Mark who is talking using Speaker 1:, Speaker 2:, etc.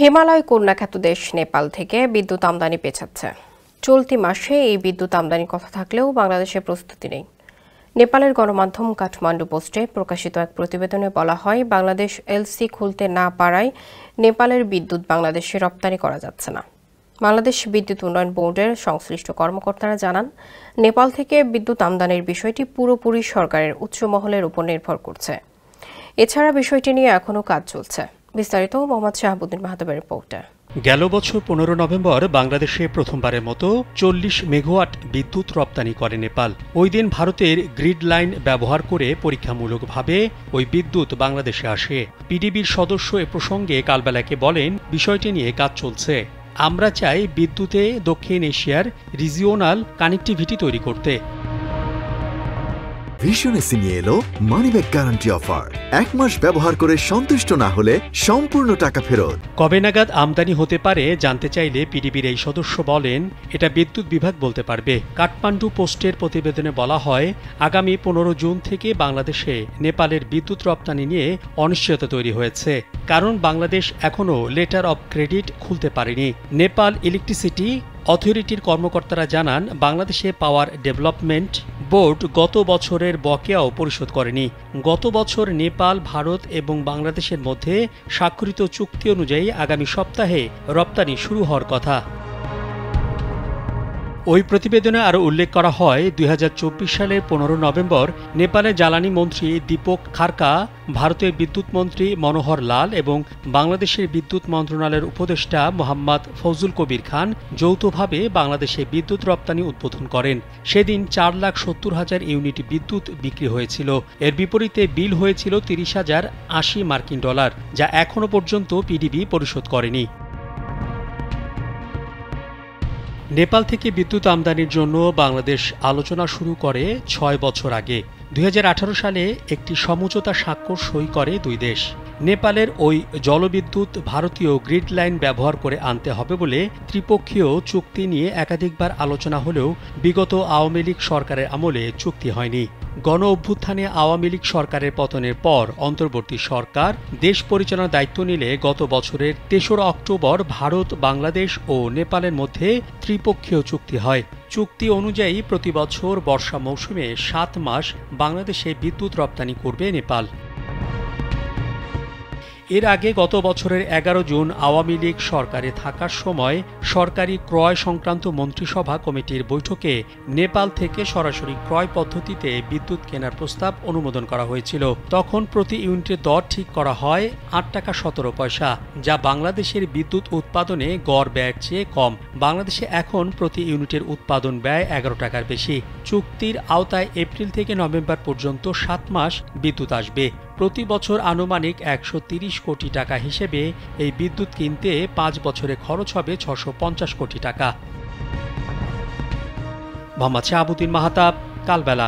Speaker 1: হিমালয় কন্যাখ্যাত দেশ নেপাল থেকে বিদ্যুৎ আমদানি পেছাচ্ছে। চলতি মাসে এই বিদ্যুৎ আমদানির কথা থাকলেও বাংলাদেশের প্রস্তুতি নেই। নেপালের গণমাধ্যম কাঠমান্ডু পোস্টে প্রকাশিত এক প্রতিবেদনে বলা হয়, বাংলাদেশ এলসি খুলতে না পারায় নেপালের বিদ্যুৎ বাংলাদেশে রপ্তানি করা যাচ্ছে না। বাংলাদেশ বিদ্যুৎ উন্নয়ন বোর্ডের সংশ্লিষ্ট কর্মকর্তারা জানান, নেপাল থেকে বিদ্যুৎ আমদানির বিষয়টি পুরোপুরি সরকারের উচ্চ মহলের উপর নির্ভর করছে। এছাড়া বিষয়টি নিয়ে এখনও কাজ চলছে। বিস্তারিত মোহাম্মদ শাহাবুদ্দিন মাহাতাবের রিপোর্টে।
Speaker 2: গেল বছর 15 নভেম্বর বাংলাদেশে প্রথমবারের মতো 40 মেগাওয়াট বিদ্যুৎ রপ্তানি করে নেপাল। ওই দিন ভারতের গ্রিড লাইন ব্যবহার করে পরীক্ষামূলকভাবে ওই বিদ্যুৎ বাংলাদেশে আসে। পিডিবির সদস্য এ প্রসঙ্গে কালবেলাকে বলেন, বিষয়টি নিয়ে কাজ চলছে। আমরা চাই বিদ্যুতে দক্ষিণ এশিয়ার রিজিওনাল কানেক্টিভিটি তৈরি করতে।
Speaker 3: ভিশন এসি নিয়ে এলো মানিব্যাক গ্যারান্টি অফার। 1 মাস ব্যবহার করে সন্তুষ্ট না হলে সম্পূর্ণ টাকা ফেরত।
Speaker 2: কবে নাগাদ আমদানি হতে পারে জানতে চাইলে পিডিবির এই সদস্য বলেন, এটা বিদ্যুৎ বিভাগ বলতে পারবে। কাঠমান্ডু পোস্টের প্রতিবেদনে বলা হয়, আগামী 15 জুন থেকে বাংলাদেশে নেপালের বিদ্যুৎ রপ্তানি নিয়ে অনিশ্চয়তা তৈরি হয়েছে। কারণ বাংলাদেশ এখনও লেটার অব ক্রেডিট খুলতে পারেনি। নেপাল ইলেকট্রিসিটি অথরিটির কর্মকর্তারা জানান, বাংলাদেশে পাওয়ার ডেভেলপমেন্ট বোর্ড গত বছরের বকেয়াও পরিশোধ করেনি। গত বছর নেপাল, ভারত এবং বাংলাদেশের মধ্যে স্বাক্ষরিত চুক্তি অনুযায়ী আগামী সপ্তাহে রপ্তানি শুরু হওয়ার কথা। ওই প্রতিবেদনে আরও উল্লেখ করা হয়, 2024 সালের 15 নভেম্বর নেপালের জ্বালানি মন্ত্রী দীপক খারকা, ভারতের বিদ্যুৎ মন্ত্রী মনোহর লাল এবং বাংলাদেশের বিদ্যুৎ মন্ত্রণালয়ের উপদেষ্টা মোহাম্মদ ফজলুল কবির খান যৌথভাবে বাংলাদেশে বিদ্যুৎ রপ্তানি উদ্বোধন করেন। সেদিন 4,70,000 ইউনিট বিদ্যুৎ বিক্রি হয়েছিল। এর বিপরীতে বিল হয়েছিল $30,080, যা এখনও পর্যন্ত পিডিবি পরিশোধ করেনি। নেপাল থেকে বিদ্যুৎ আমদানির জন্য বাংলাদেশ আলোচনা শুরু করে 6 বছর আগে। 2018 সালে একটি সমঝোতা স্বাক্ষর সই করে দুই দেশ। নেপালের ওই জলবিদ্যুৎ ভারতীয় গ্রিড লাইন ব্যবহার করে আনতে হবে বলে ত্রিপক্ষীয় চুক্তি নিয়ে একাধিকবার আলোচনা হলেও বিগত আওয়ামী লীগ সরকারের আমলে চুক্তি হয়নি। গণ অভ্যুত্থানে আওয়ামী লীগ সরকারের পতনের পর অন্তর্বর্তী সরকার দেশ পরিচালনার দায়িত্ব নিলে গত বছরের 3রা অক্টোবর ভারত, বাংলাদেশ ও নেপালের মধ্যে ত্রিপক্ষীয় চুক্তি হয়। চুক্তি অনুযায়ী প্রতি বছর বর্ষা মৌসুমে 7 মাস বাংলাদেশে বিদ্যুৎ রপ্তানি করবে নেপাল। এর আগে গত বছরের 11 জুন আওয়ামী লীগ সরকারে থাকার সময় সরকারি ক্রয় সংক্রান্ত মন্ত্রিসভা কমিটির বৈঠকে নেপাল থেকে সরাসরি ক্রয় পদ্ধতিতে বিদ্যুৎ কেনার প্রস্তাব অনুমোদন করা হয়েছিল। তখন প্রতি ইউনিটের দর ঠিক করা হয় 8 টাকা 17 পয়সা, যা বাংলাদেশের বিদ্যুৎ উৎপাদনে গড় ব্যয়ের চেয়ে কম। বাংলাদেশে এখন প্রতি ইউনিটের উৎপাদন ব্যয় 11 টাকার বেশি। চুক্তির আওতায় এপ্রিল থেকে নভেম্বর পর্যন্ত 7 মাস বিদ্যুৎ আসবে। প্রতি বছর আনুমানিক 130 কোটি টাকা হিসেবে এই বিদ্যুৎ কিনতে 5 বছরে খরচ হবে 650 কোটি টাকা। মোহাম্মদ শাহাবুদ্দিন মাহাতাব, কালবেলা।